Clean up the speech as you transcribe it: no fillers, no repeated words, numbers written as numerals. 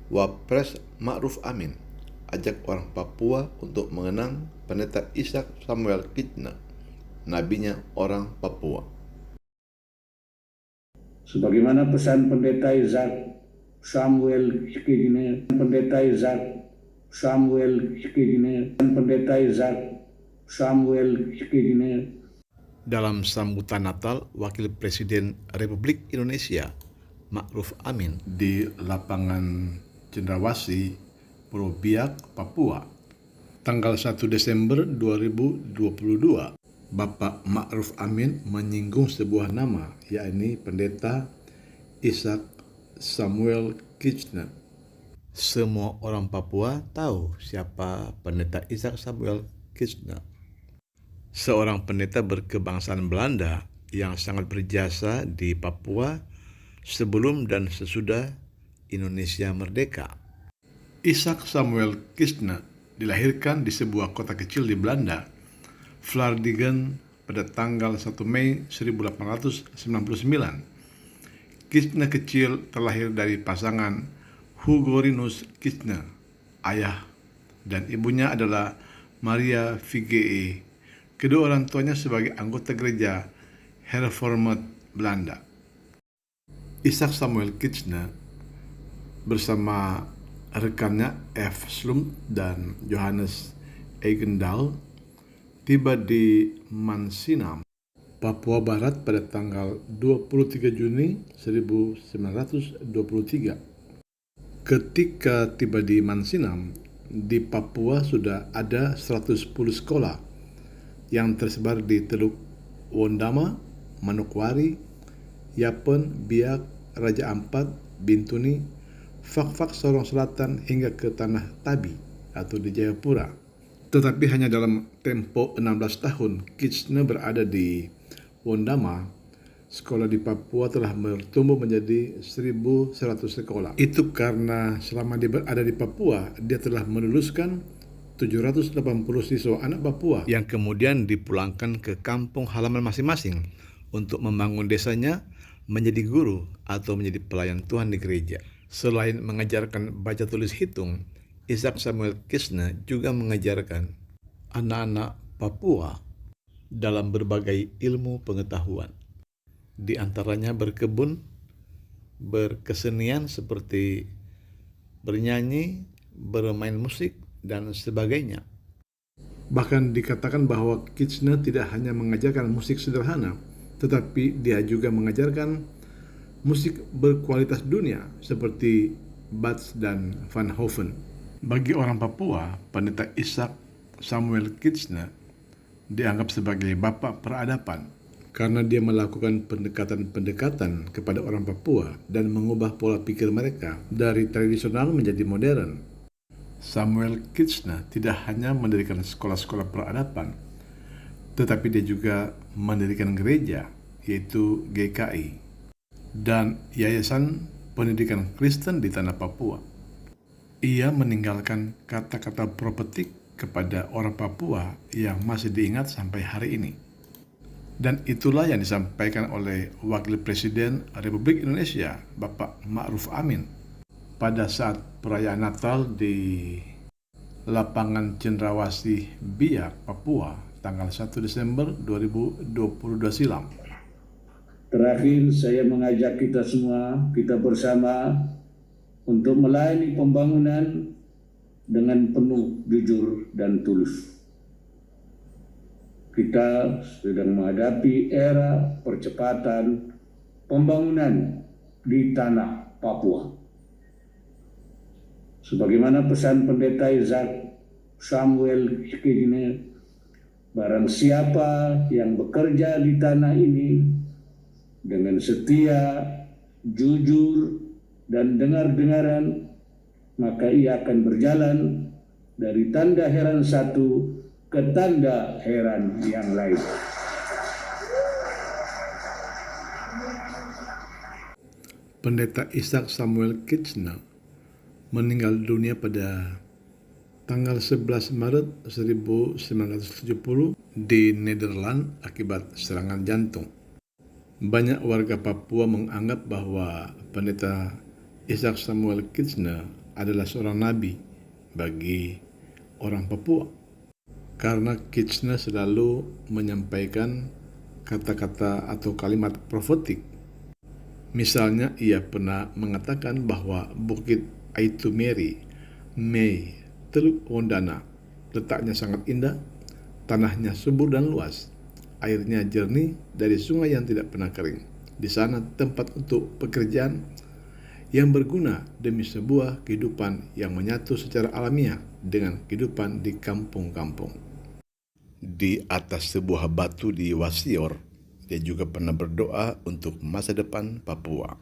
Wapres Ma'ruf Amin ajak orang Papua untuk mengenang Pendeta Ishak Samuel Kitna, nabinya orang Papua. Sebagaimana pesan Pendeta Ishak Samuel Kitna, Pendeta Ishak Samuel Kitna, Pendeta Ishak Samuel Kitna. Dalam sambutan Natal, Wakil Presiden Republik Indonesia Ma'ruf Amin di lapangan Cendrawasih, Pulau Biak, Papua, tanggal 1 Desember 2022, Bapak Ma'ruf Amin menyinggung sebuah nama, yakni Pendeta Ishak Samuel Kitna. Semua orang Papua tahu siapa Pendeta Ishak Samuel Kitna. Seorang pendeta berkebangsaan Belanda yang sangat berjasa di Papua sebelum dan sesudah Indonesia merdeka. Ishak Samuel Kitna dilahirkan di sebuah kota kecil di Belanda, Vlaardingen, pada tanggal 1 Mei 1899. Kitna kecil terlahir dari pasangan Hugorinus Kitna, ayah, dan ibunya adalah Maria Vigee. Kedua orang tuanya sebagai anggota gereja Hervormd Belanda. Ishak Samuel Kitna bersama rekannya F. Slump dan Johannes Eigendal tiba di Mansinam, Papua Barat pada tanggal 23 Juni 1923. Ketika tiba di Mansinam, di Papua sudah ada 110 sekolah yang tersebar di Teluk Wondama, Manokwari, Yapen, Biak, Raja Ampat, Bintuni, Fak-Fak Sorong Selatan hingga ke Tanah Tabi atau di Jayapura. Tetapi hanya dalam tempo 16 tahun Kitna berada di Wondama, sekolah di Papua telah bertumbuh menjadi 1.100 sekolah. Itu karena selama dia berada di Papua, dia telah meluluskan 780 siswa anak Papua yang kemudian dipulangkan ke kampung halaman masing-masing untuk membangun desanya, menjadi guru atau menjadi pelayan Tuhan di gereja. Selain mengajarkan baca tulis hitung, Ishak Samuel Kitna juga mengajarkan anak-anak Papua dalam berbagai ilmu pengetahuan. Di antaranya berkebun, berkesenian seperti bernyanyi, bermain musik, dan sebagainya. Bahkan dikatakan bahwa Kitna tidak hanya mengajarkan musik sederhana, tetapi dia juga mengajarkan musik berkualitas dunia seperti Bach dan Van Hoven. Bagi orang Papua, Pendeta Ishak Samuel Kitna dianggap sebagai bapak peradaban karena dia melakukan pendekatan-pendekatan kepada orang Papua dan mengubah pola pikir mereka dari tradisional menjadi modern. Samuel Kitna tidak hanya mendirikan sekolah-sekolah peradaban, tetapi dia juga mendirikan gereja, yaitu GKI, dan Yayasan Pendidikan Kristen di Tanah Papua. Ia meninggalkan kata-kata profetik kepada orang Papua yang masih diingat sampai hari ini. Dan itulah yang disampaikan oleh Wakil Presiden Republik Indonesia, Bapak Ma'ruf Amin, pada saat perayaan Natal di lapangan Cendrawasih Biak, Papua, tanggal 1 Desember 2022 silam. Terakhir, saya mengajak kita semua, kita bersama untuk melayani pembangunan dengan penuh jujur dan tulus. Kita sedang menghadapi era percepatan pembangunan di tanah Papua. Sebagaimana pesan Pendeta Ishak Samuel Kitna, barang siapa yang bekerja di tanah ini dengan setia, jujur, dan dengar-dengaran, maka ia akan berjalan dari tanda heran satu ke tanda heran yang lain. Pendeta Ishak Samuel Kitna meninggal dunia pada tanggal 11 Maret 1970 di Nederland akibat serangan jantung. Banyak warga Papua menganggap bahwa Pendeta Ishak Samuel Kitna adalah seorang nabi bagi orang Papua, karena Kitchener selalu menyampaikan kata-kata atau kalimat profetik. Misalnya, ia pernah mengatakan bahwa Bukit Aitumeri, Mei, Teluk Wondana letaknya sangat indah, tanahnya subur dan luas, airnya jernih dari sungai yang tidak pernah kering. Di sana tempat untuk pekerjaan yang berguna demi sebuah kehidupan yang menyatu secara alamiah dengan kehidupan di kampung-kampung. Di atas sebuah batu di Wasior, dia juga pernah berdoa untuk masa depan Papua.